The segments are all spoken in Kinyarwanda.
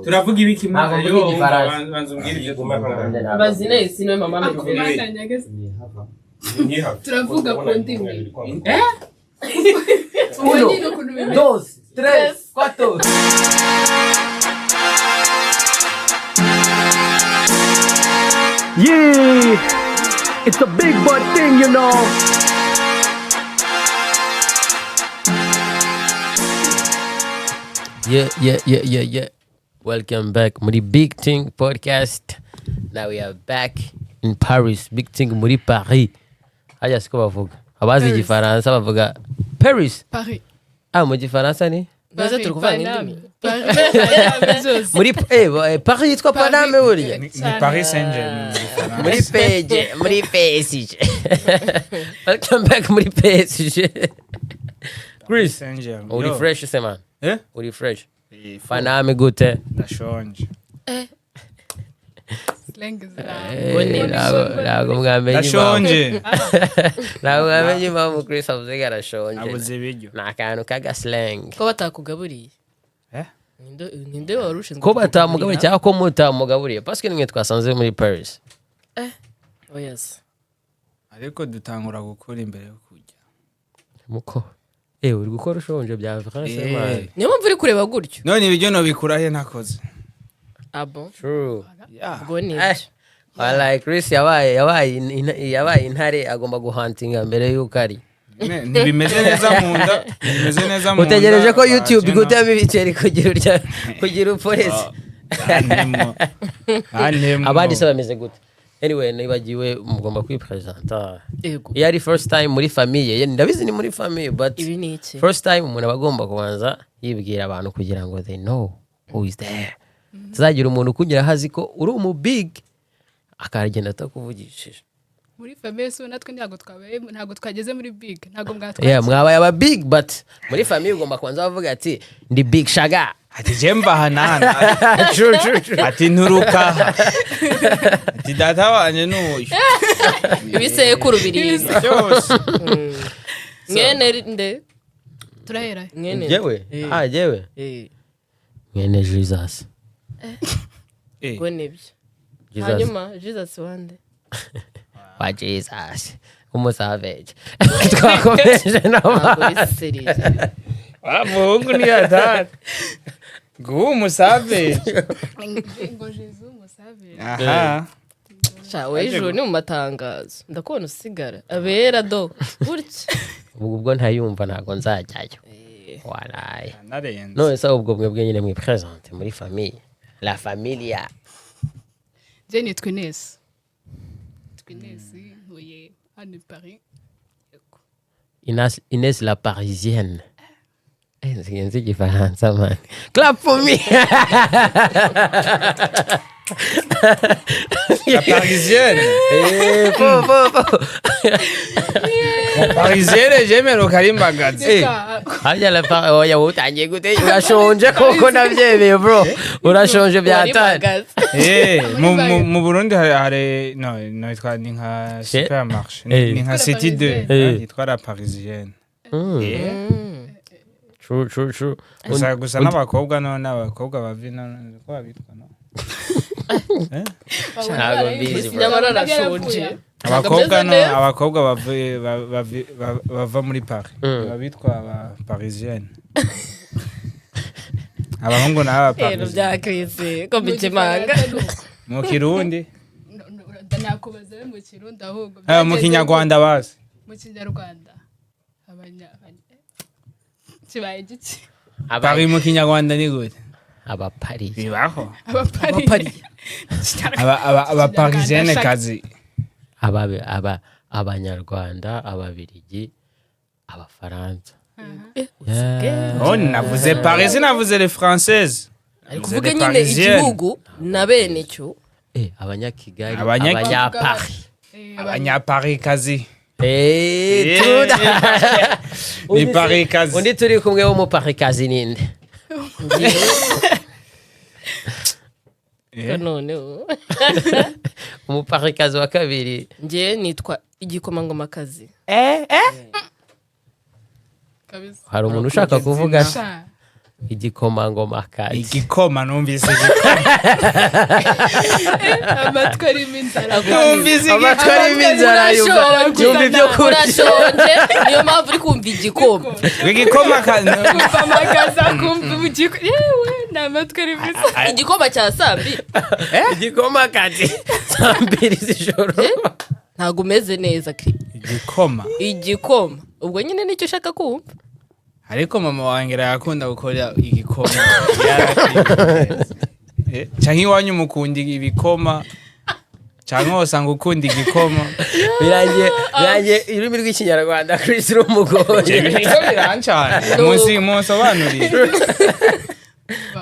turavuga ibiki mwana yo banza umbwira ibyo tumva bazine sino mama mekuru turavuga ku ndimi uno dos tres cuatro Yeah, it's a big boy thing, you know. Yeah. Welcome back, Muri Big Thing Podcast. Now we are back in Paris. Big Thing Muri Paris. Aja siko bavuga. Abazi igifaransa bavuga Paris. Paris. Mu gifaransa ni? baza turukuvanga indimi Muri Paris yitwa Paname buriya. ni Paris Saint-Germain Muri PSG. Welcome back Muri PSG. Chris Saint-Germain uri fresh sema. Uri fresh. Paname gute? ndashonje Ntabwo mwamenye ndashonje ntabwo mwamenye impamvu Chris avuze ko arashonje. abuze ibiryo ni akantu k'agaslang ko batakugaburiye ninde warushinzwe ko batamugaburiye cyangwa ko mutamugaburiye parce que nimwe twasanze muri Paris. Oh yes. ariko dutangura gukora imbere yo kujya muko uri gukora ushonje bya France man. Niyo mpamvu uri kureba gutyo. none ibiryo no bikurahe nakoze. Bon? True. Go ni. Like Chris yabaye intare agomba guhuntinga mbere yuko ari. Ntibimeze neza mu nda. Bimeze neza mu nda. Utegereje ko YouTube igutama ibiceri kugira uporese. Abandi se bameze gute? Anyway, nibagiwe mugomba kwipresenta. Iyo ari first time muri famille, ndabizi ni muri famille but ibi ni iki? First time umuntu abagomba kubanza yibwira abantu kugira ngo they know who is there. Tuzagira umuntu kugira hazi ko uri umu big akagenda atakuvugishije. Muri famille so natwe ntago twageze muri big ntago mwatwaye. Yeah, mwabaye aba big but muri famille ugomba kwanza bavuga ati ndi big shaga. Ati jemba hanana. True. Ati nturuka. Ati data wanje n'uyu. Ibisekuru biriza. Mwene nde? Turahera. Mwene. Jewe? Jewe. Mwene Jesus. Go nibyo. Jesus. Hanyuma Jesus wande. Wa Jesus. Umusavage. Twakomeje n'abandi. Mungu ni hatari. Ngo umusavage. Ngo Jesus umusavage. Aha. Wejo ni mu matangazo. Ndakubona usigara. Abera do. Gutya. ubwo ntayumva ntago nzajyayo. Waraye. Narenze. No esa ubwo mwebwe nyine mwi presente muri famille. La familia. Je nitwa Ines. Ntuye hano Paris. Ines la parisienne. C'est igifaransa man. Clap for me. La parisienne. La parisienne j'aime le karimbagazi. Hajya la par oya utangiye gute urashonje koko navyemeye bro. Urashonje byatari. Mu Burundi hari no itwa ni nka supermarché. Ni nka City 2 itwa la parisienne. True. Gusa n'abakobwa n'abakobwa bavina ko babitwa no. Ntago mbizi. Nyamara arashonje. Abakobwa bava muri Paris. Babitwa aba parisienne. Abahungu n'aba Paris. Byakwise ko bikimanga. Mu Kirundi. Nakubaza mu Kirundi ahubwo. Mu Kinyarwanda basi. Mu Kinyarwanda. Kibaye giki? Paris mu Kinyarwanda ni gute? Aba Paris. Bibaho. Aba Paris. Aba parisienne kazi. Abanyarwanda, ababirigi, abafaransa. Navuze Paris, navuze les françaises. Kuvuga nyine igihugu na bene cyo. Abanyakigali, Abanyaparis. Abanyaparis kazi. Ni Paris kazi. Undi turi kumwe wo mu Paris kazi ninde? None mu Paris kazi wa kabiri. Ngiye nitwa igikomangoma kazi. Hari umuntu ushaka kuvuga Igikomangoma kazi. igikoma numvise amatwi arimo inzara numvise Amatwi arimo inzara yumva ibyo kurya. urashonje niyo mpamvu uri kumva igikoma igikoma amagaza kumva ubugiko yewe ni amatwi arimo inzara igikoma cya sambi Igikoma kazi. Sambiri z'ijoro. ntabwo umeze neza igikoma ubwo nyine nicyo ushaka kumva ariko mama wanjye yakunda gukora igikoma cyangwa iwanyu mukunda ibikoma cyangwa wasanga ukunda igikoma birangiye ururimi rw'ikinyarwanda Chris rumugoye. birancana munsobanurire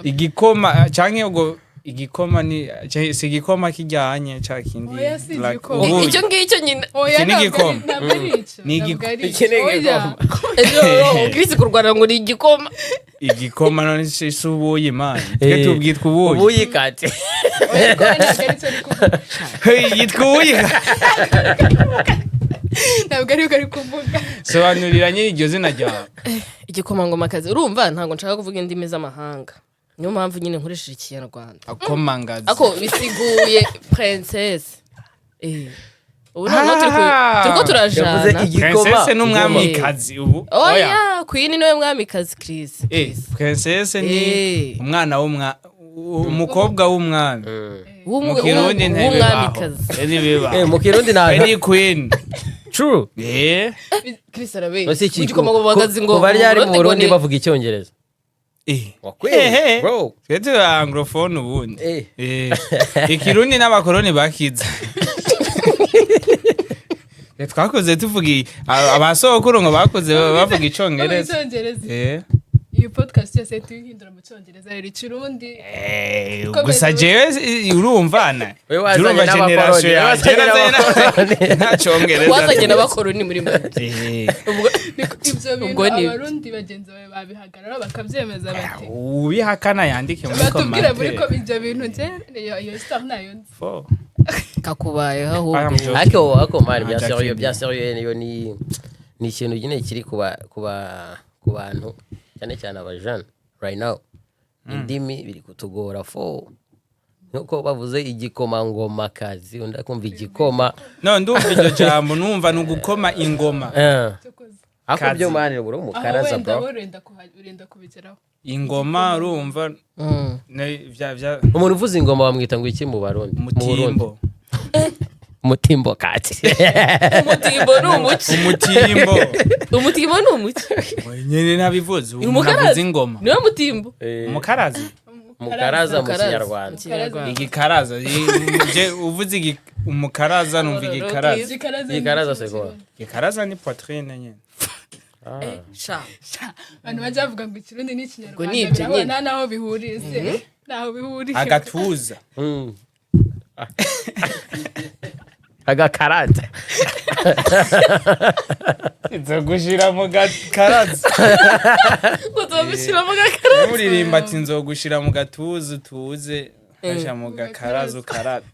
igikoma cyangwa ubwo igikoma ni si igikoma kijyanye cya kindi Oya, si like igikoma. ubuki. icyo ngicyo nyine Iki ni igikoma. ntabwo ari icyo Ni ntabwo ari Iki ni icyo. igikoma. Oya. Chris kurwana ngo ni igikoma igikoma none si ubuyi mani twe tubwitwa ubuyi Ubuyi kazi. Oya, ntabwo ari cyo ari kuvuga. yitwa ubuyi Ntabwo ari ko ari kuvuga. sobanurira nyine iryo zina ryawe igikomangoma kazi urumva ntabwo nshaka kuvuga indimi z'amahanga niyo mpamvu nyine nkoresheje ikinyarwanda akomangazi ako bisiguye princess ubu noneho turiko Yavuze turajana igikoma. princesse n'umwamikazi ubu oya queen niwe mwamikazi Chris princesse ni umwana umukobwa w'umwami mu kirundi w'umwamikazi ntibibaho Mu Kirundi ni queen True. Chris arabe Basi iki igikomangoma kazi ngo kuva ryari mu Burundi bavuga icyongereza. Wakweli. Bro. twe turi anglophone ubundi Eh. ikirundi n'abakoroni bakiza twakoze tuvuga abasokuru ngo bakoze bavuga icyongereza Iyi podcast yose tuyihindura mu cyongereza rero ikirundi gusa jewe urumvana We wazanye urumva generation n'abakoroni. nta cyongereza wazanye n'abakoroni muri make ibyo bintu Ubwo ni- abarundi bagenzi bawe babihagarara bakabyemeza bati ubihakana yandike muri batubwira muri ko commentaire ibyo bintu nje iyo star nayo nzi kakubayeho I am ahubwo joking. Ako mari bya Jackie serieux B. bya serieux niyo ni ikintu nyine kiri ku bantu cyane cyane abajana right now. Indimi biri kutugora nuko bavuze igikomangoma kazi unda kumva igikoma. no ndumva iryo jambo numva nugukoma ingoma Ako byo mani bro aho mukaraza wenda bro. urenda kubigeraho ingoma urumva vya Umuntu uvuza ingoma bamwita ngo iki mu Barundi? mutimbo Mutimbo kazi. umutimbo ni umuki umutimbo ni umuki nyene nabivuze umukarazi umuntu ingoma niwe mutimbo umukarazi Mukaraza mu Mukaraza. Kinyarwanda. igikaraza je uvuze umukaraza numva igikaraza Igikaraza se kwa. igikaraza ni poitrine nyene sha abantu bajya bavuga ngo ikirundi Ngo ni n'ikinyarwanda ibyo birabona nyine. naho bihuriye se naho bihuriye agatuza Agakarata. nzogushira mu gakaraza uzobishiramo gakara muririmba ati nzogushira mu gatuza tuze gasha mu gakaraza ukaraza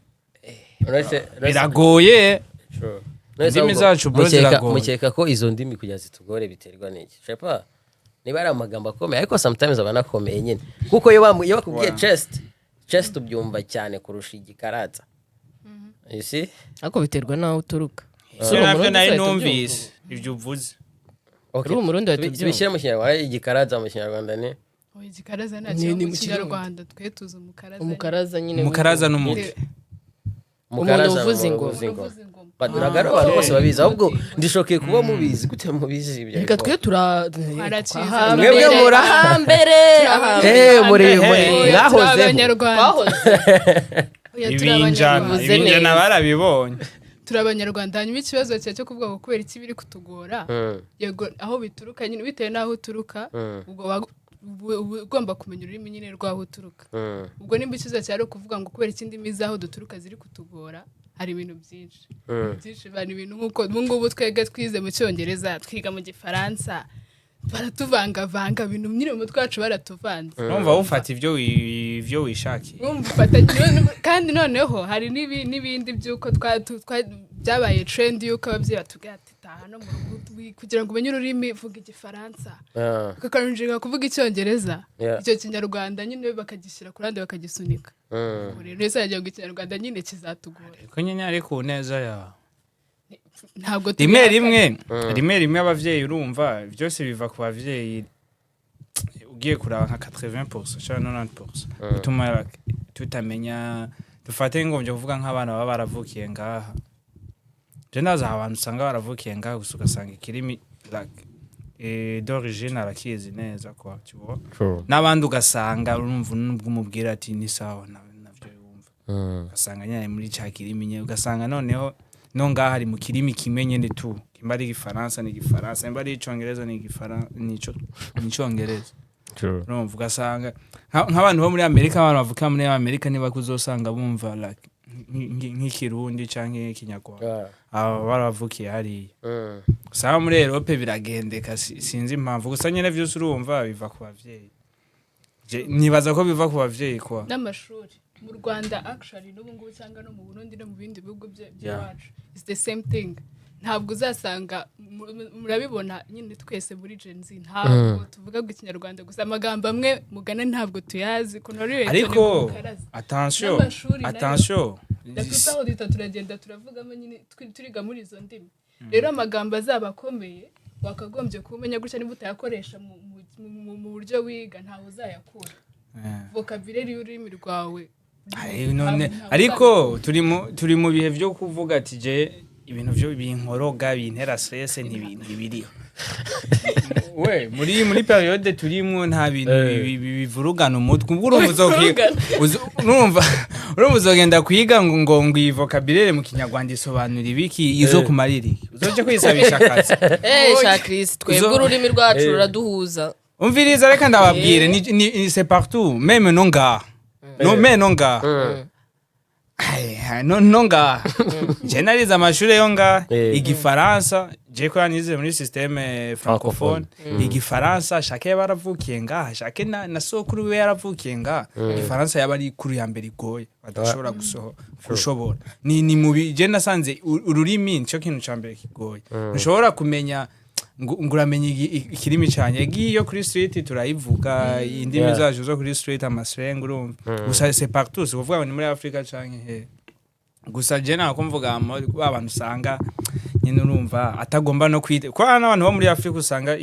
biragoye indimi zacu bro ziragoye mukeka ko izo ndimi kugira zitugore biterwa n'iki shepa niba ari amagambo akomeye ariko sometimes abanakomeye nyine kuko iyo bakubwiye chest ubyumva cyane kurusha igikarata. You see? ako biterwa naho uturuka nabyo nari numvise ibyo uvuze Okay. Uri umurundi wahita ubyumva. Bishyira mu Kinyarwanda igikarata mu Kinyarwanda ni oya igikaraza nta Ni kintu mu mu kinyarwanda twe tuzi umukaraza umukaraza nyine umukaraza n'umuti Umuntu uvuza ingoma. uvuza ingoma baduragara abantu bose babizi ahubwo ndishokeye kuba mubizi gute mubizi ibyo reka twe Haraciza. Mwebwe muri ahambere muri Oya, turi mwahoze abanyarwanda Oya, turi ibinjana abanyarwanda ibinjana barabibonye turi abanyarwanda hanyuma ikibazo cyo kuvuga ngo kubera iki biri kutugora yego aho bituruka nyine bitewe n'aho uturuka ubwo ugomba kumenya ururimi nyine rw'aho uturuka ubwo nimba ikibazo cyari ukuvuga ngo kubera iki indimi z'aho duturuka ziri kutugora hari ibintu byinshi bari ibintu nk'uko ngubu twebwe twize mu cyongereza twiga mu gifaransa baratuvangavanga ibintu nyine mu mutwe wacu baratuvanze numva ufata ibyo wishakiye kandi noneho hari n'ibindi by'uko byabaye trend yuko ababyeyi batubwira ati taha no mu rugo kugira ngo umenye ururimi vuga igifaransa ukakanjira kuvuga icyongereza icyo kinyarwanda nyine bakagishyira ku ruhande bakagisunika rero neza yagiye ngo ikinyarwanda nyine kizatugora ko nyine ari ku neza yawe ntabwo rimwe abavyeyi urumva byose biva ku bavyeyi ugiye kuraba nka 80% cyangwa 90% bituma tutamenya dufate ngombye kuvuga nk'abana baba baravukiye ngaha je ndaza abantu usanga baravukiye ngaha gusa ugasanga ikirimi d'origine arakizi neza kwa cyo n'abandi ugasanga urumva nubwo umubwira ati ni sawa navyo yumva ugasanga nyine muri cya kirimi nye ugasanga noneho no ngaha hari mu kirimi kimenye ne tu kimbari igifaransa ni igifaransa imbari icongereza ni igifaransa ni icongereza urumva ugasanga nk'abantu bo muri Amerika abantu bavuka muri Amerika niba kuzosanga bumva like nk'ikirundi canke ikinyarwanda aba baravukiye hariya usanga muri Europe biragendeka sinzi impamvu gusa nyene vyose urumva biva ku bavyeyi nibaza ko biva ku bavyeyi kwa n'amashuri mu Rwanda actually n'ubu ngubu cyangwa no mu Burundi no mu bindi bihugu byacu is the same thing ntabwo uzasanga murabibona nyine twese muri Gen Z ntabwo tuvuga ikinyarwanda gusa amagambo amwe mugana ntabwo tuyazi kuno rero ariko attention ndakutaho turagenda turavugamo nyine turiga muri izo ndimi rero amagambo azaba akomeye wakagombye kumenya gutya niba utayakoresha mu buryo wiga ntawe uzayakura vocabulary y'ururimi rwawe ariko turi mu bihe byo kuvuga ati je ibintu byo binkoroga bintera stress ntibiriho we muri periode turimo nta bintu bivurugana umutwe ubwo urumva uzogenda kwiga ngo vocabulary mu kinyarwanda isobanura ibiki izo kumariri uzoje kwisabisha akazi Chris twebwe ururimi rwacu ruraduhuza umviriza reka ndababwire ni c'est partout même nonga nonga je narize amashure yonga igifaransa je ko yanize muri systeme francophone igifaransa shake baravukiye nga shake na sokuru we yaravukiye nga igifaransa yabari kuri ya mbere igoye badashobora gushobora ni mubi je nasanze ururimi cyo kintu ca mbere kigoye ushobora kumenya nguramenye ikirimi cyane giyo kuri street turayivuga indimi zaje zo kuri street amasrenga urumva gusa c'est partout c'est kuvuga ni muri Afrika canke he gusa je nako mvuga abantu usanga nyine urumva atagomba no kwite kwa n'abantu bo muri Afrika usanga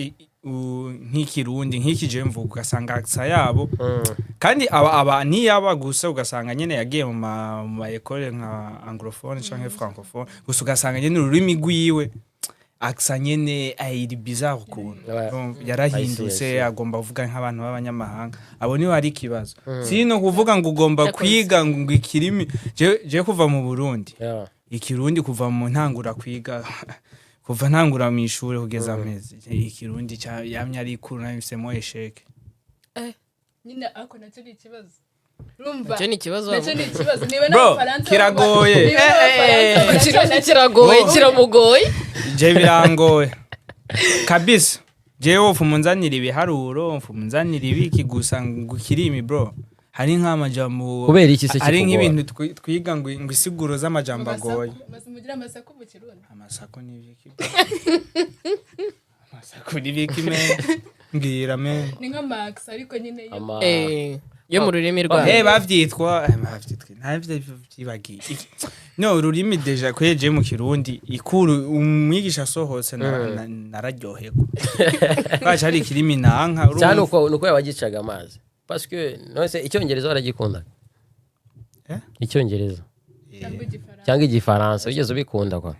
nk'ikirundi nk'ikije mvuga ugasanga aksa yabo kandi aba ni yaba gusa ugasanga nyine yagiye mu ma école nka anglophone canke francophone gusa ugasanga nyine ururimi rwiwe aksa nyene ayiri bizarre ukuntu yarahindutse agomba kuvuga nk'abantu b'abanyamahanga abo niho ari kibazo sino kuvuga ngo ugomba kwiga ngo ikirimi je kuva mu Burundi ikirundi kuva mu ntangura kwiga kuva ntangura mu ishuri kugeza amezi ikirundi yamye ari ikuru nabisemo esheke nyine ako nacyo ni ikibazo Icyo ni ikibazo niba n'abafaransa kiragoye kiramugoye je birangoye kabisa je wofu munzanira ibiharuro wofu munzanira ibiki gusa ngo kirimi bro hari nk'amajambo kubera iki se hari nk'ibintu twiga ngo isiguro z'amajambo agoye mugira amasako mu kirundi amasako n'ibiki amasako n'ibiki ngira ni nka max ariko nyine yo mu rurimi rwawe bavyitwa ntabyibagiye no ururimi deja kweje mu kirundi ikuru umwigisha sohose nararyoheko bacha ari kirimi nanka cyane uko yabagicaga amazi parce que nose icyongereza baragikunda icyongereza cyangwa igifaransa ugeze ubikunda kwa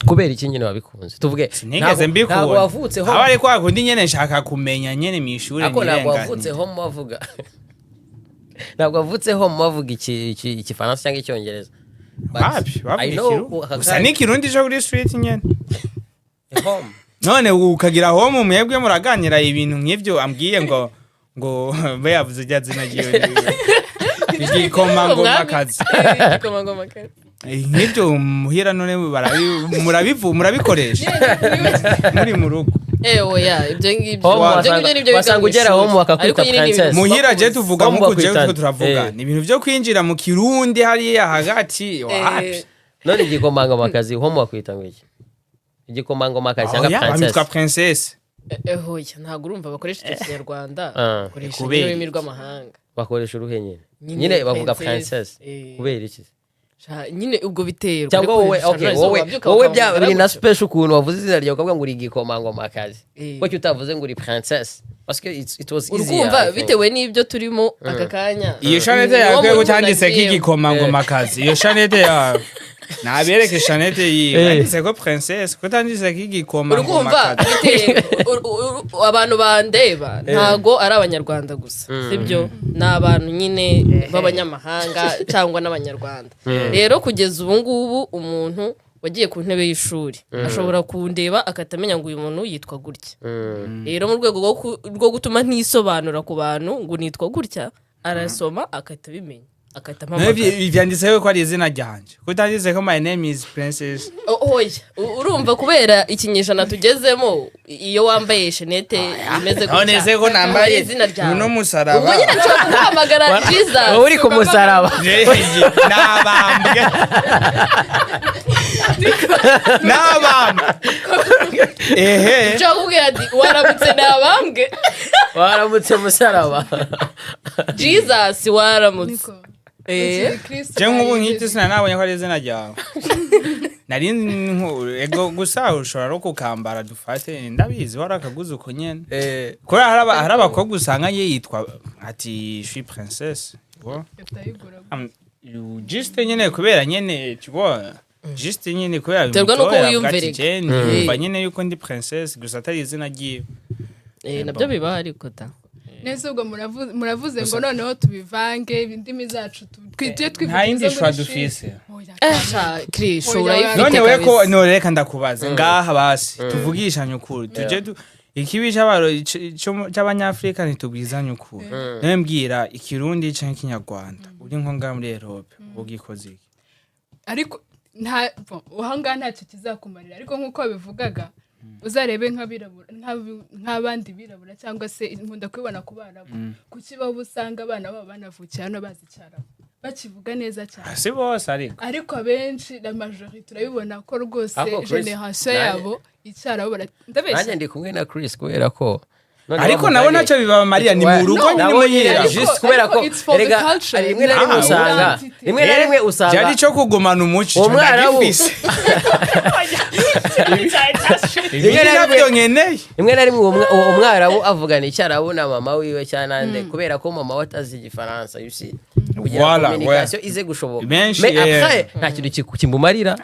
kubera iki nyene wabikunze tuvuge ntabwo wavutseho abari kwa kundi nyene nshaka kumenya nyene mu ishuri nirenga ntabwo wavutseho muvuga ntabwo wavutseho muvuga igifaransa cyangwa icyongereza gusa n'ikirundi cyo kuri street nyene none ukagira home mwebwe muraganira ibintu nk'ivyo ambwiye ngo bayavuze rya zina giyo igikomangoma kazi nk'ibyo muhira none murabikoresha muri mu rugo oya ibyo ngibyo wasanga ugera home bakakwita princess muhira je tuvuga muko je turavuga ni ibintu byo kwinjira mu kirundi hariya hagati wapi none igikomangomakazi ho mwakwita ngo iki igikomangomakazi cyangwa Witwa princess. Hoya ntabwo urumva bakoresha icyo kinyarwanda bakoresha kubera ururimi rw'amahanga bakoresha uruhe nyine bavuga princess kubera iki nyine ubwo biterwa cyangwa wowe bya biri na special ukuntu wavuze izina ryawe ukavuga ngo uri igikomangomakazi ko utavuze ngo uri princess parce que it was easier urumva bitewe n'ibyo turimo aka kanya iyo shanete yawe ko cyanditse k'igikomangomakazi iyo shanete yawe nabereke shanete yiwe yanditse ko princess ko tanditse k'igikomangomakazi abantu bandeba ntago ari abanyarwanda gusa sibyo n'abantu nyine b'abanyamahanga cyangwa n'abanyarwanda rero kugeza ubu ngubu umuntu wagiye ku ntebe y'ishuri ashobora kundeba akatamenya ngo uyu muntu yitwa gutya rero mu rwego rwo gutuma ntisobanura ku bantu ngo nitwa gutya arasoma akahita bimenya akahita mpamagara byanditseho ko ari izina ryanje kutanditse ko my name is princess oya urumva kubera ikinyejana tugezemo iyo wambaye shenete imeze gutya none ko nambaye izina ryawe no musaraba ubwo nyine nshobora kuguhamagara Jesus uri ku musaraba nabambwe nshobora kubwira ati waramutse nabambwe waramutse musaraba Jesus waramutse je nk'ubu nk'iki sinanabonye ko ari izina ryawe nari ego gusa ushobora no kukambara dufate ndabizi warakaguze uko nyene kubera hari abakobwa usanga yitwa ati je suis princesse juste nyene kubera nyene tu vois juste nyene kubera terwa nuko wiyumvereka nyumva nyene yuko ndi princesse gusa atari izina ryiwe nabyo biba ariko ta nese ubwo muravuze ngo noneho tubivange indimi zacu twigiye nta yindi shwa dufise Krisho urayifite none we ko noreka ndakubaza ngaha basi tuvugishanye ukuri tuje ikibi cy'abanyafrika ntitubwizanye ukuri nawe mbwira ikirundi cyangwa ikinyarwanda uri nko ngaha muri Europe ugikoze iki ariko nta uhanga ntacyo kizakumarira ariko nkuko babivugaga uzarebe nk'abandi birabura cyangwa se nkunda kwibona ku bana kuki baba usanga abana babo banavukiye hano bazi icyarabu bakivuga neza cyane si bose ariko abenshi la majorité turabibona ko rwose generation yabo icyarabu ndabeshya nanjye ndi kumwe na Chris kubera ko ariko nabo nacyo biba Maria ni mu rugo nyine muhira just kubera ko erega rimwe na rimwe usanga cyari cyo kugumana umuco ndagifise rimwe na rimwe umwarabu avugana icyarabu na mama wiwe cyanande kubera ko mama watazi igifaransa yusi kugira communication ize gushoboka nta kintu kimumarira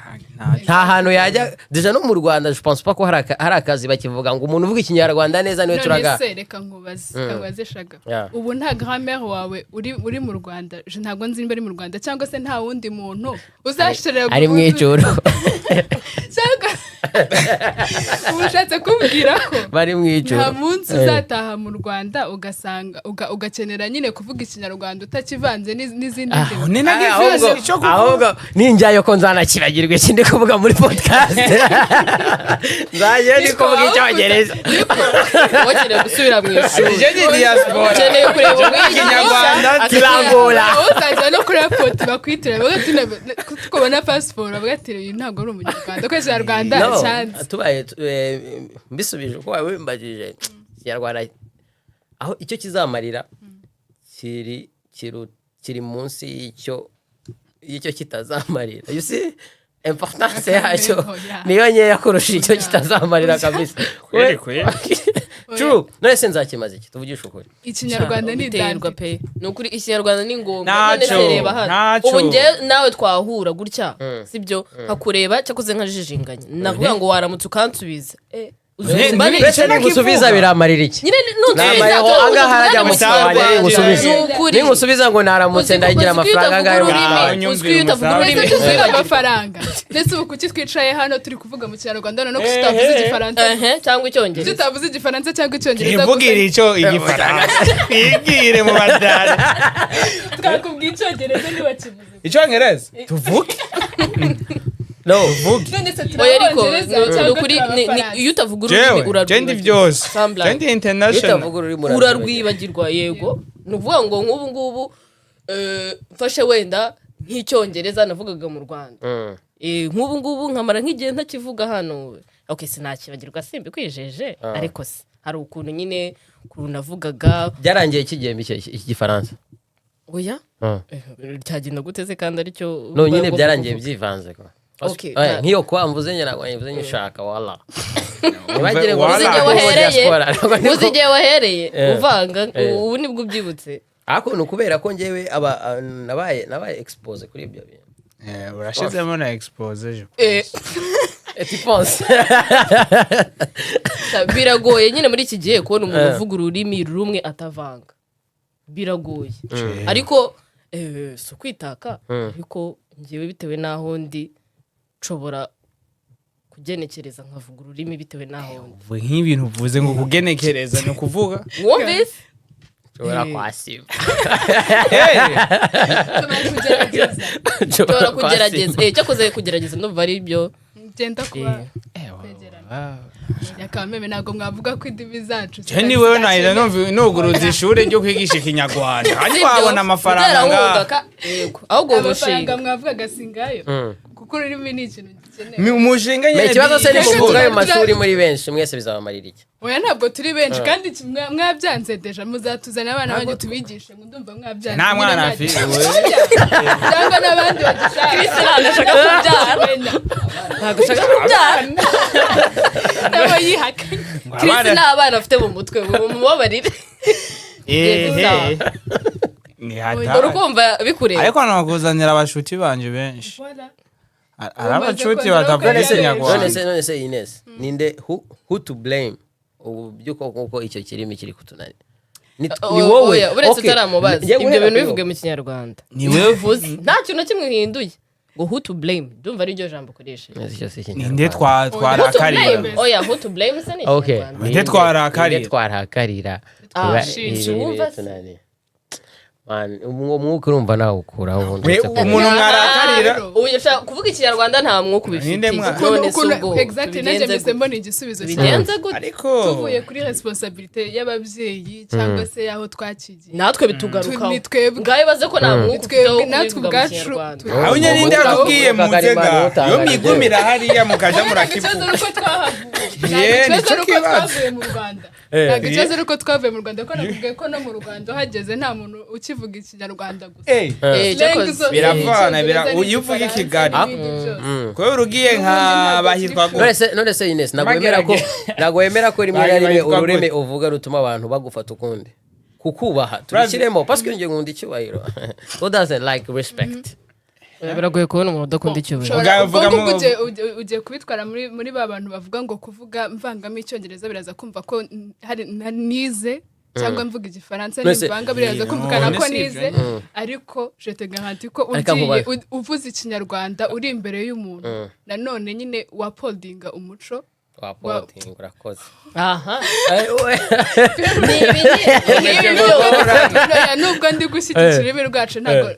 nta hantu yajya deja no mu Rwanda je pense pas ko hari akazi bakivuga ngo umuntu uvuga ikinyarwanda neza niwe turaga reka nkubaze shaga ubu nta grand-mère wawe uri mu Rwanda je ntago nzi niba ari mu Rwanda cyangwa se nta wundi muntu uzashirira ari mw'ijoro cyangwa ubushatse kumbwira ko bari mw'ijoro nta munsi uzataha mu Rwanda ugasanga ugakenera nyine kuvuga ikinyarwanda utakivanze n'izindi ndimi ahubwo ninjyayo ko nzanakiragirwe sindi kuvuga muri podcast nzaje ndi kuvuga icyongereza wakeneye gusubira mu ishuri je diaspora ukeneye kureba ikinyarwanda kirangora uzajya no kuri airport bakwitira tukubona passport bagatira uyu ntabwo ari umunyarwanda ko ikinyarwanda cyanze tubaye mbisubije uko wawe mbajije ikinyarwanda aho icyo kizamarira kiri munsi y'icyo kitazamarira you see importance yacyo niyo nkeya kurusha icyo kitazamarira kabisa true none se nzakimaze iki tuvugisha ukuri ikinyarwanda ni iterwa pe nukuri ikinyarwanda ni ngombwa none se reba hano ubu nge nawe twahura gutya sibyo nkakureba cyakoze nkajijinganya nakuvuga ngo waramutse ukansubiza mbese ningusubiza biramarira iki namayeho angaha hajya mu cyabanye ningusubiza ngo naramutse ndagira amafaranga angahe amafaranga ndetse ubu kuki twicaye hano turi kuvuga mu kinyarwanda no kutavuze igifaransa cyangwa icyongereza tutavuze igifaransa cyangwa icyongereza ivugire icyo igifaransa twigire mu badara twakubwiye icyongereza ntibakivuze icyongereza tuvuge no vugi ariko nukuri iyo utavuga ururimi urarwibagirwa yego nuvuga ngo nk'ubu ngubu mfashe wenda nk'icyongereza navugaga mu Rwanda nk'ubu ngubu nkamara nk'igihe ntakivuga hano okay sinakibagirwa simbi kwijeje ariko se hari ukuntu nyine navugaga byarangiye kigeme iki gifaransa oya cyagenda guteze kandi aricyo no nyine byarangiye byivanze ko okay nk'iyo kwa mvuze nyine nagwanye mvuze nyishaka wala ntibagire ngo uzige wahereye uvanga ubu nibwo ubyibutse ako no kubera ko ngewe nabaye expose kuri ibyo bintu urashizemo na expose tu penses biragoye nyine muri iki gihe kubona umuntu uvuga ururimi rumwe atavanga biragoye ariko so kwitaka ariko ngewe bitewe naho ndi nshobora kugenekereza nkavuga ururimi bitewe naho ndi nk'ibintu uvuze ngo kugenekereza no kuvuga wumvise nshobora kwasiba nshobora kugerageza cyakoze kugerageza ndumva ari byo ngenda kuba yakameme ntabwo mwavuga ko indimi zacu ni wewe nahira nuguruza ishuri ryo kwigisha ikinyarwanda hanyuma wabona amafaranga ahubwo umushinga mwavugaga singayo kuko ururimi ni ikintu gikenewe umushinga nyine ikibazo se ni kuvuga ayo mashuri muri benshi mwese bizabamarira iki oya ntabwo turi benshi kandi mwabyanze deja muzatuzana abana banyu tubigishe ngo ndumva mwabyanze nta mwana afite cyangwa n'abandi bagishaka ntabwo ushaka kubyara nabo yihakanye Chris nta bana afite mu mutwe mubabarire urukumva bikureba ariko nakuzanira abashuti banje benshi ari abashuti batavuga ikinyarwanda none se Ines ninde who to blame ubu byuko kuko icyo kirimi kiri kutunani ni wowe uretse utaramubaza ibyo bintu bivuge mu kinyarwanda ni wewe uvuze nta kintu na kimwe uhinduye ngo who to blame ndumva ari ryo jambo ukoresha ninde twarakarira oya who to blame se ni ikinyarwanda ninde twarakarira tunani umwuka urumva nawe ukuraho umuntu mwarakarira kuvuga ikinyarwanda nta mwuka ubifite none se ubwo exactly nanjye mbese mbona igisubizo bigenze gute ariko tuvuye kuri responsabilité y'ababyeyi cyangwa se yaho twakigiye natwe bitugarukaho twebwe ngaho baze ko nta mwuka ufite natwe ubwacu aho nyine ninde yakubwiye mutega yo migumira hariya mukaja murakivuga ikibazo nuko twavuye mu Rwanda ntabwo ikibazo nuko twavuye mu Rwanda ko nakubwiye ko no mu Rwanda uhageze nta muntu ukivuga ikinyarwanda gusa biravana uyu uvuga ikigali kubera urugiye nka bahirwa none se Ines ntabwo wemera ko rimwe na rimwe ururimi uvuga rutuma abantu bagufata ukundi kukubaha tubishyiremo parce que njye nkunda icyubahiro who doesn't like respect biragoye kubona umuntu udakunda icyubahiro ugiye kubitwara muri ba bantu bavuga ngo kuvuga mvangamo icyongereza biraza kumva ko hari nize cyangwa mvuga igifaransa n'imvanga biraza kumvikana ko nize ariko je te garanti ko ugiye uvuze ikinyarwanda uri imbere y'umuntu nanone nyine wapoldinga umuco wapoldinga urakoze aha nubwo ndi gushyigikira ururimi rwacu ntabwo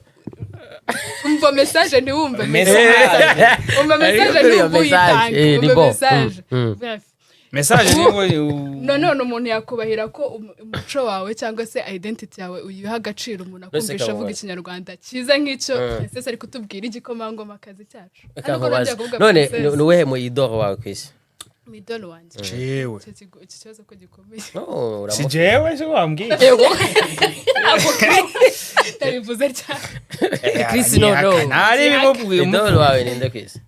umva message ntiwumve umva message ntiwumve uyitange umva message message niwe none umuntu yakubahira ko umuco wawe cyangwa se identity yawe uyiha agaciro umuntu akumvisha avuga ikinyarwanda cyiza nk'icyo ese ari kutubwira igikomangoma akazi cyacu none nuwehe mu idoro wawe kwisi midolo wanje jewe iki kibazo ko gikomeye si jewe se wambwiye ndabivuze cyane Chris no nari bimubwiye idoro wawe ninde kwisi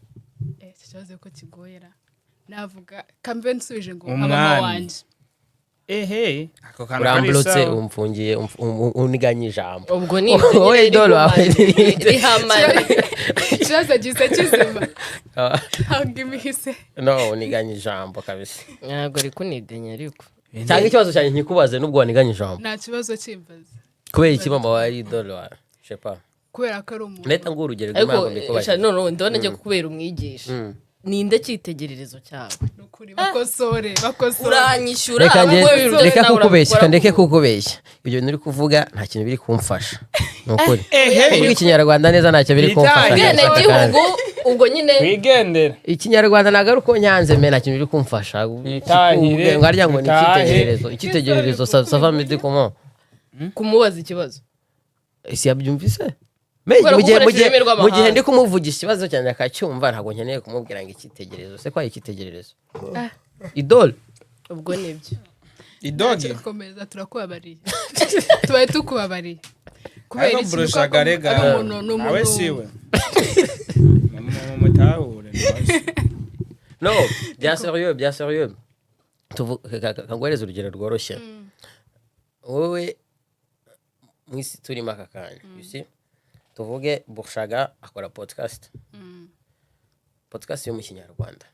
iki kibazo ko kigoyera navuga kambe nsubije ngo mama wanje ako kantu uramblotse umfungiye uniganye ijambo ubwo ni wowe idoro wawe rihamare ikibazo gise kizima hanga imihise no uniganye ijambo kabisa ntabwo rikuniganya ariko cyangwa ikibazo cyanjye nkikubaze n'ubwo waniganye ijambo nta kibazo kimbaza kubera iki mama wawe idoro wawe shepa kubera ko ari umuntu neta ngo urugero rw'imana mbikubaje no ndabona njye kukubera umwigisha ninde cyitegererezo cyawe nukuri bakosore uranyishyura ndeke kukubeshya ibyo bintu uri kuvuga nta kintu biri kumfasha nukuri kuvuga ikinyarwanda neza ntacyo biri kumfasha bene gihugu ubwo nyine wigendera ikinyarwanda ntabwo ari uko nyanze me nta kintu biri kumfasha ngarya ngo ni icyitegererezo sava midi comment kumubaza ikibazo isi yabyumvise mu gihe ndi kumuvugisha ikibazo cyane akacyumva ntabwo nkeneye kumubwira ngo icyitegererezo se ko ari icyitegererezo idol ubwo nibyo idogi komeza turakubabariye tubaye tukubabariye kubera iki burushagarega awe siwe mutahure no bien sérieux kangwereza urugero rworoshye wowe mwisi turimo aka kanya tuvuge Bushaga akora podcast yo mu kinyarwanda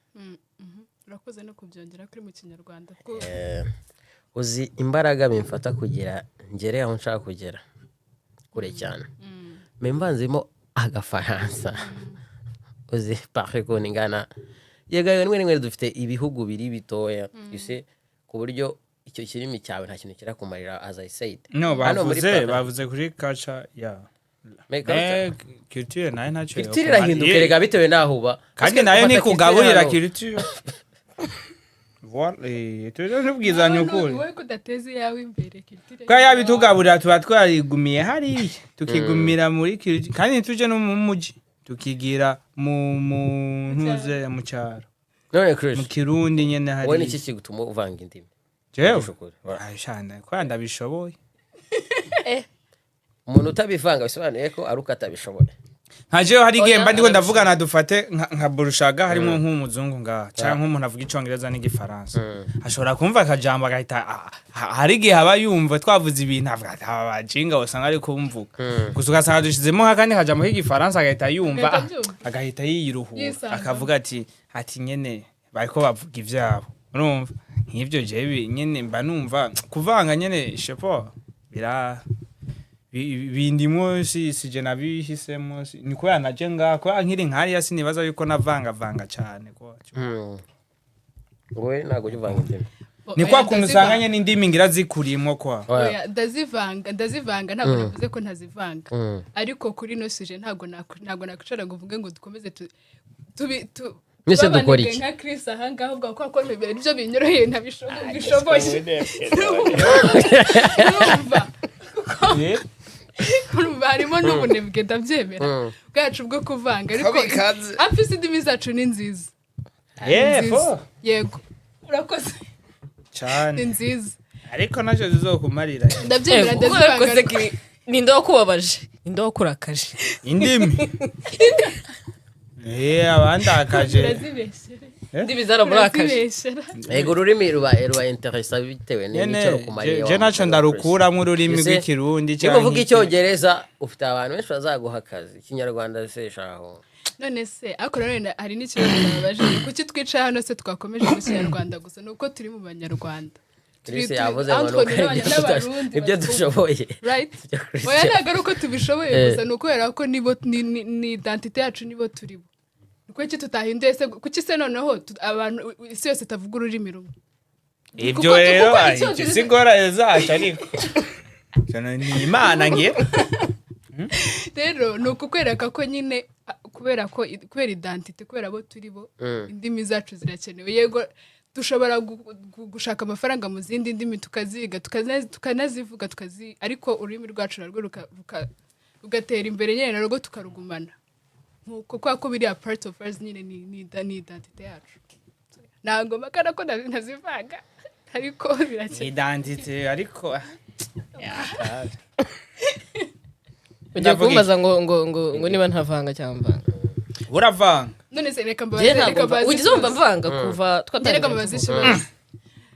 urakoze no kubyongera kuri mu kinyarwanda uzi imbaraga bimfata kugira ngere aho nshaka kugera kure cyane membanzimo agafaransa uzi pare ko ningana yegaye rimwe dufite ibihugu biri bitoya ku buryo icyo kirimi cyawe nta kintu kirakumarira as I said no bavuze kuri culture culture nayo ntacyo culture irahinduka rega bitewe naho uba kandi nayo ni kugaburira culture tuzo n'ubwizanye ukuri wowe kudateze yawe imbere culture kwa yabitugaburira tuba twarigumiye hariya tukigumira muri culture kandi tuje no mu muji tukigira mu ntuze mu cyaro none Chris mu kirundi nyene hari wowe niki kigutuma uvanga indimi jewe ayishana kwa ndabishoboye umuntu utabivanga bisobanuye ko aruka atabishoboye ntajeho hari gemba ndiko ndavugana dufate nka Burushaga harimo nk'umuzungu ngaha cyangwa nk'umuntu avuga icongereza n'igifaransa ashobora kumva akajambo agahita hari gihe haba yumva twavuze ibintu avuga ati abajinga usanga ari kumvuga gusa ugasanga dushizemo nk'akandi kajambo k'igifaransa agahita yumva agahita yiyiruhura akavuga ati nyene bariko bavuga ivyabo urumva nk'ibyo jewe nyene mba numva kuvanga nyene shepo bindimo sije nabihisemo niko yanaje ngako nkiri nkari yasi nibaza yuko navanga cyane ko wowe nago uvanga indimi ni kwa kumusanganye n'indimi ngira zikurimo kwa ndazivanga ntabwo navuze ko ntazivanga ariko kuri no sije ntabwo nakwicara ngo uvuge ngo dukomeze Nise dukora iki nka Chris ahanga ahubwo ko mbere ibyo binyoroheye ntabishoboye urumva harimo n'ubunebwe ndabyemera bwacu bwo kuvanga ariko afise indimi zacu ni nziza yego urakoze cyane ni nziza ariko naje zizokumarira ndabyemera ndazivanga ninde wakubabaje ninde wakurakaje indimi abandakaje ndimi zaraburakaje ego ururimi ruba interesa bitewe n'icyo rukumariye je naco ndarukuramo ururimi rw'ikirundi cyane uvuga icyongereza ufite abantu benshi bazaguha akazi ikinyarwanda se shaho none se ariko none hari n'ikibazo nabaje kuki twica hano se twakomeje mu kinyarwanda gusa nuko turi mu banyarwanda Chris yavuze ngo ibyo dushoboye right oya nagaruko tubishoboye gusa nuko era ko nibo ni identité yacu nibo turibo kuki tutahinduye se kuki se noneho abantu isi yose tavuga ururimi rumwe ibyo rero sigora zacu ariko cyane ni imana ngiye rero nuko kwereka ko nyine kubera identité kubera abo turibo indimi zacu zirakenewe yego dushobora gushaka amafaranga mu zindi ndimi tukaziga tukanazivuga ariko ururimi rwacu narwo rugatera imbere nyine narwo tukarugumana nkuko kwa biri a part of us nyine ni identity yacu ntabwo makana ko ntazivanga ariko birakenewe identity ariko ujya kumbaza ngo niba ntavanga cyangwa uravanga none se reka mbabaze ugize umva mvanga kuva twatangira mbabaze ikibazo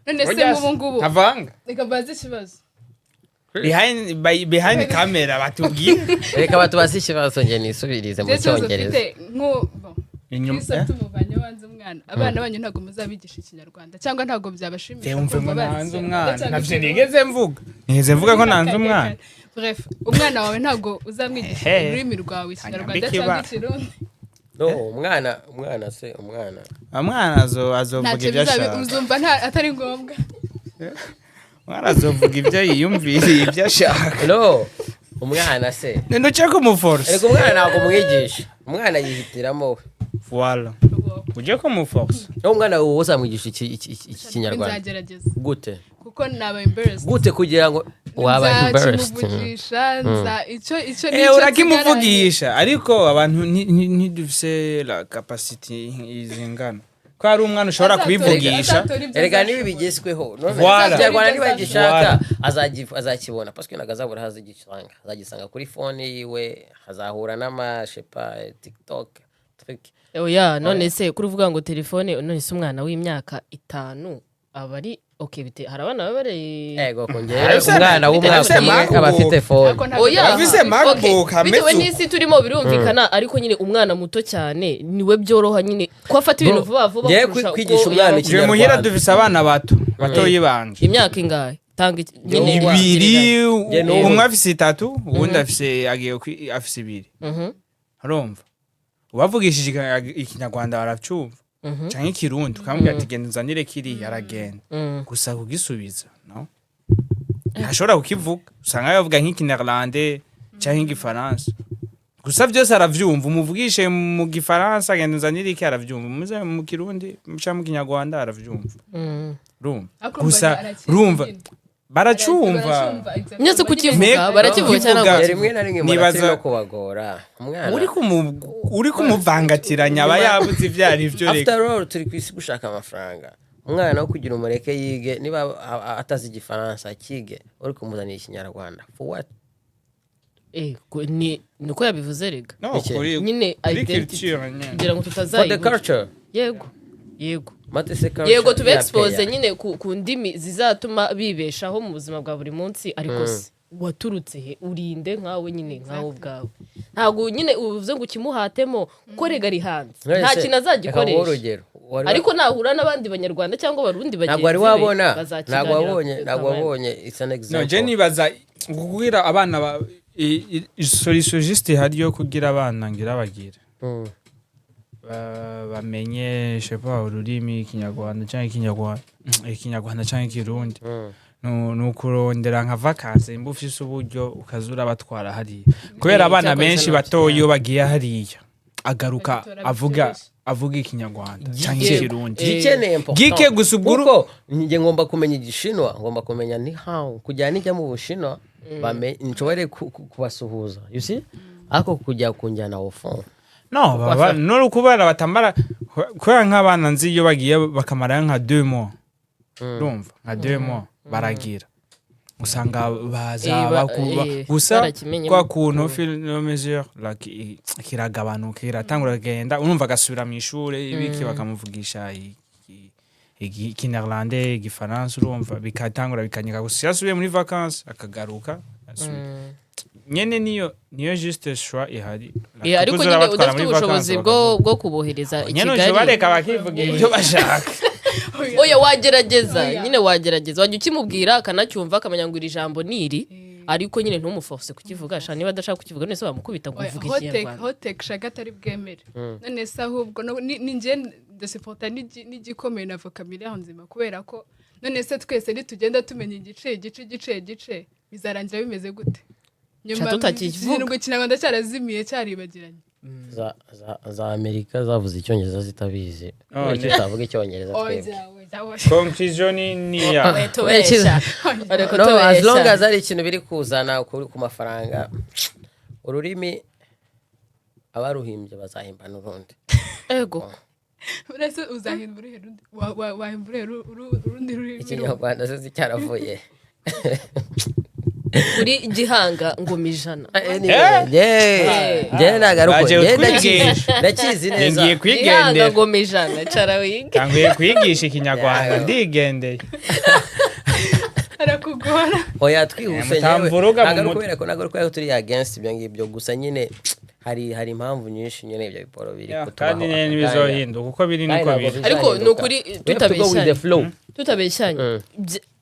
none se mu ngubu ntavanga reka mbabaze ikibazo behind camera batubwira reka batubaze ikibazo nge nisubirize mu cyongereza inyuma tumuvanye wanze umwana abana banyu ntago muzabigisha ikinyarwanda cyangwa ntago byabashimisha umva nanze umwana navyo nigeze mvuga ko nanze umwana bref umwana wawe ntago uzamwigisha ururimi rwawe ikinyarwanda cyangwa ikirundi no umwana azovuga ibyo ashaka uzumva atari ngombwa umwana azovuga ibyo yiyumviriye ibyo ashaka no umwana se nduce kumuforce ariko umwana ntabwo umwigisha umwana yihitiramo voilà uje kumuforce no umwana wowe uzamwigisha ikinyarwanda nzagerageza gute kuko naba embarrassed gute kugira ngo waba embarrassed nzakimuvugisha icyo urakimuvugisha ariko abantu ntidufise la capacity izingana ko hari umwana ushobora kubivugisha erega nibi bigezweho none Voilà. cyangwa niba yagishaka azakibona parce que nagazabura azagisanga kuri phone yiwe hazahura n'amashepa TikTok oya none se kuri uvuga ngo telefone none se umwana w'imyaka 5 abari okay bite hari abana babare ego kongera umwana w'umwaka umwe aba afite phone oya Afise MacBook bitewe n'isi turimo birumvikana ariko nyine umwana muto cyane niwe byoroha nyine ko afata ibintu vuba vuba kurusha kwigisha umwana je muhira dufise abana bato yibanje imyaka ingahe tanga nyine ibiri umwe afise 3 uwundi afise agiye afise 2 urumva ubavugishije ikinyarwanda baracyumva canke ikirundi ukamubwira ati genda uzanire kiri aragenda gusa kugisubiza no ntashobora kukivuga usanga yavuga nk'ikinyarwanda canke igifaransa gusa byose aravyumva umuvugishe mu gifaransa agenda uzanire iki aravyumva muze mu kirundi canke mu kinyarwanda aravyumva urumva gusa urumva baracumva nyose kukivuga barakivuga cyane rimwe na rimwe nibaza kubagora umwana uri kumuvangatiranya aba yabuze ivyari byo reka after all turi kwisi gushaka amafaranga umwana wo kugira umureke yige niba atazi igifaransa kige uri kumuzanira ikinyarwanda for what niko yabivuze rega nyine identity kugira ngo tutazayivuga for the culture yego yego tube expose nyine ku ndimi zizatuma bibeshaho mu buzima bwa buri munsi ariko waturutse he urinde nkawe nyine nkawe ubwawe ntago nyine uvuze ngo kimuhatemo ko rega ari hanze nta kintu azagikoresha ariko nahura n'abandi banyarwanda cyangwa barundi bagenzi ntabwo ari wabona ntabwo wabonye it's an example no je nibaza kugira abana solution juste hariyo kugira abana ngira bagira bamenye shepa ururimi ikinyarwanda cyangwa ikinyarwanda cyangwa ikirundi nukurondera nka vacances imba ufise uburyo ukazura batwara hariya kubera abana benshi batoyo bagiye hariya agaruka avuga ikinyarwanda cyangwa ikirundi gike gusa ubwo nge ngomba kumenya igishinwa ngomba kumenya ni how kujya nijya mu bushinwa nshobore kubasuhuza you see ako kujya kunjyana ofon no kubera batamara kubera nk'abana nzi iyo bagiye bakamara nka 2 mois urumva nka 2 mois baragira usanga baza gusa kwa kuntu film mesure like kiragabanuka kiratangura kugenda urumva gasubira mu ishure ibiki bakamuvugisha ikinyarwanda igifaransa urumva bikatangura bikanyika gusa yasubiye muri vacances akagaruka nyene niyo juste choix ihari ariko nyine udafite ubushobozi bwo kubohereza i Kigali nyene bareka bakivuga ibyo bashaka oya wagerageza nyine wagerageza wajya ukimubwira akanacyumva akamenya ngo iri jambo niri ariko nyine ntumuforce kukivuga sha niba adashaka kukivuga nese bamukubita ngo uvuge ikinyarwanda hotek shaka atari bwemere none se ahubwo ninjye ndasipota n'igikomeye na vocabulaire nzima kubera ko none se twese nitugenda tumenya igice bizarangira bimeze gute nyuma tutakivuga ikinyarwanda cyarazimiye cyaribagiranye za Amerika zavuze icyongereza zitabizi icyo tavuga icyongereza twebwe conclusion ni ya no as long as ari ikintu biri kuzana ku mafaranga ururimi abaruhimbye bazahimba n'urundi ego uretse uzahimbura urundi wahimbura urundi rurimi ikinyarwanda se cyaravuye kuri Gihanga ngoma ijana nge nagaruko ndakizi neza ngiye kwigendera Gihanga ngoma ijana cara wiga kanguye kwigisha ikinyarwanda ndigendeye arakugora oya twihuse nagaruko turi against ibyo ngibyo gusa nyine hari impamvu nyinshi nyene ibyo biporo biri kutubaho kandi nibizohinduka uko biri niko biri ariko nukuri tutabeshyanye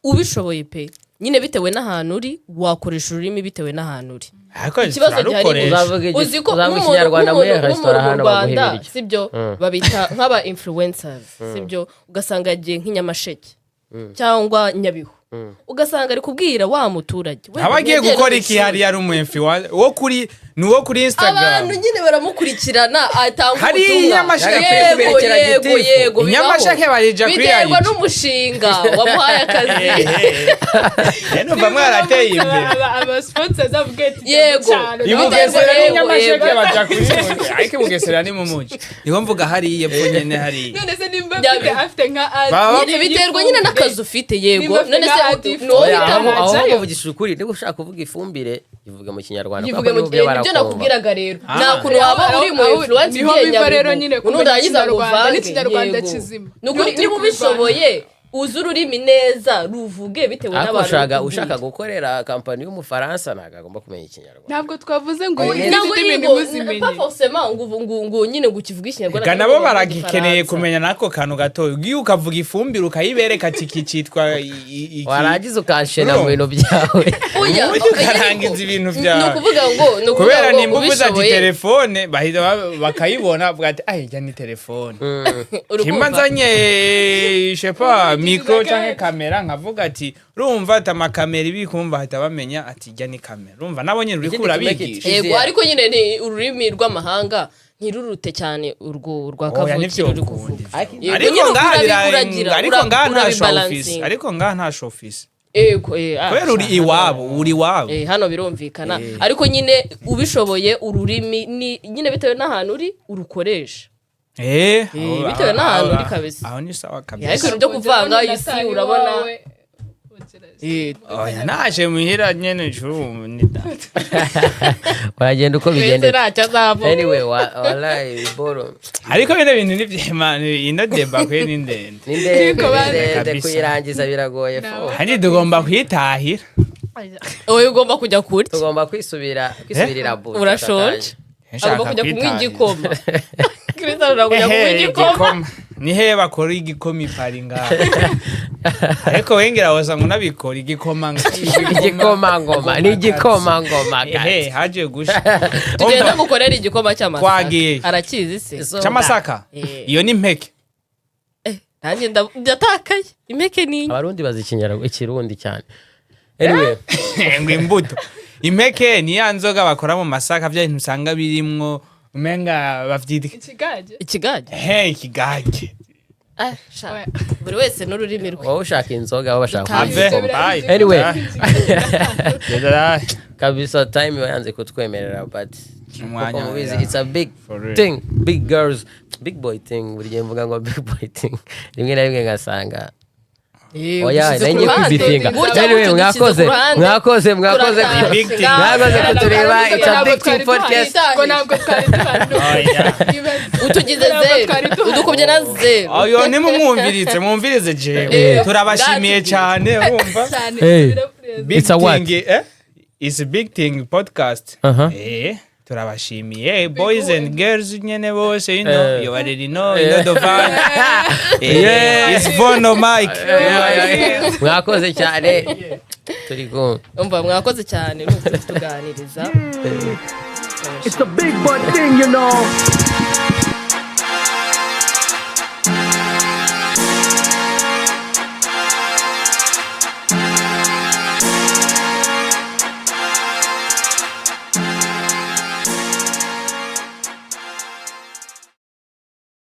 ubishoboye pe nyine bitewe n'ahantu uri wakoresha ururimi bitewe n'ahantu uri ikibazo gihari uzi ko nk'umuntu muri Rwanda sibyo babita nk'aba influencers sibyo ugasanga yagiye nk'inyamasheke cyangwa Nyabihu ugasanga ari kubwira wa muturage abagiye gukora iki hari yari umwemfi wo kuri Instagram abantu nyine baramukurikirana atanga hari inyamashake barija kuri yayi biterwa n'umushinga wamuhaye akazi numva mwarateye imbere aba sponsors avuga yego ibugesera n'inyamashake baja kuri ariko ibugesera ni mu muji niho mvuga hari yepfo nyene hari none se nimba afite nka nyine biterwa nyine n'akazi ufite yego none se aho bavugisha ukuri niba ushaka kuvuga ifumbire ivuga mu kinyarwanda ibyo nakubwiraga rero nta kuntu waba uri mu influence niho rero nyine unurangiza ngo uvange n'ikinyarwanda kizima niba ubishoboye uzi ururimi neza ruvuge bitewe n'abantu ushaka gukorera kampani y'umufaransa ntabwo agomba kumenya ikinyarwanda ntabwo twavuze ngo pas forcément ngo nyine ngo ukivuga ikinyarwanda nabo baragikeneye kumenya nako kantu gato ugiye ukavuga ifumbire ukayibereka kitwa waragize ukanshena mu bintu byawe ukarangiza ibintu byawe ni ukuvuga ngo kubera nimba uvuze ati telefone bahita bakayibona bavuga ati ijya ni telefone kimba nzanye shepa mikro canke kamera nkavuga ati urumva ati amakamera ibikumva hahita bamenya ati ijya ni kamera urumva nabo nyine uri kurabigisha yego ariko nyine ni ururimi rw'amahanga ntirurute cyane urwo rwa kavukire uri kuvuga ariko ngaha nta showofisi ariko ngaha nta showofisi kubera uri iwabo hano birumvikana ariko nyine ubishoboye ururimi nyine bitewe n'ahantu uri urukoresha bitewe n'ahantu uri kabisa aho ni sawa kabisa ariko ibintu byo kuvanga isi urabona naje muhira nyene juru uragenda uko bigenda anyway wallahi boro ariko bene bintu ni byemana ino deba kwe ni ndende kuyirangiza biragoye fo hani tugomba kwitahira oyo ugomba kujya kuri tugomba kwisubirira bu urashonje agomba kujya kunywa igikoma Kristo kujya kunywa igikoma ni he bakora igikoma ipari ngaho ariko wengera woza ngo nabikora igikoma ngoma ni igikoma ngoma haje gusha tugenda gukorera igikoma cy'amasaka kwagiye arakizi se cy'amasaka iyo ni impeke nanjye ndatakaye impeke ni abarundi bazikinyara ikirundi cyane anyway ngo imbuto impeke ni ya nzoga bakora mu masaka bya bintu usanga birimwo umenga bavyita ikigage ikigage buri wese n'ururimi rwe wowe ushaka inzoga wowe bashaka anyway kabisa time yanze kutwemerera but it's a big thing big girls big boy thing buri gihe mvuga ngo big boy thing rimwe na rimwe ngasanga oya nanjye kubitinga anyway mwakoze kutureba it's a big team podcast ko ntabwo twari utugize zero udukubye na zero ayo ni mwumvirize jewe turabashimiye cyane urumva it's a what it's a big thing podcast turabashimiye boys and girls nyene bose you already know Dovan it's Vono Mike mwakoze cyane turi go umva mwakoze cyane n'uko tuganiriza It's a big boy thing, you know.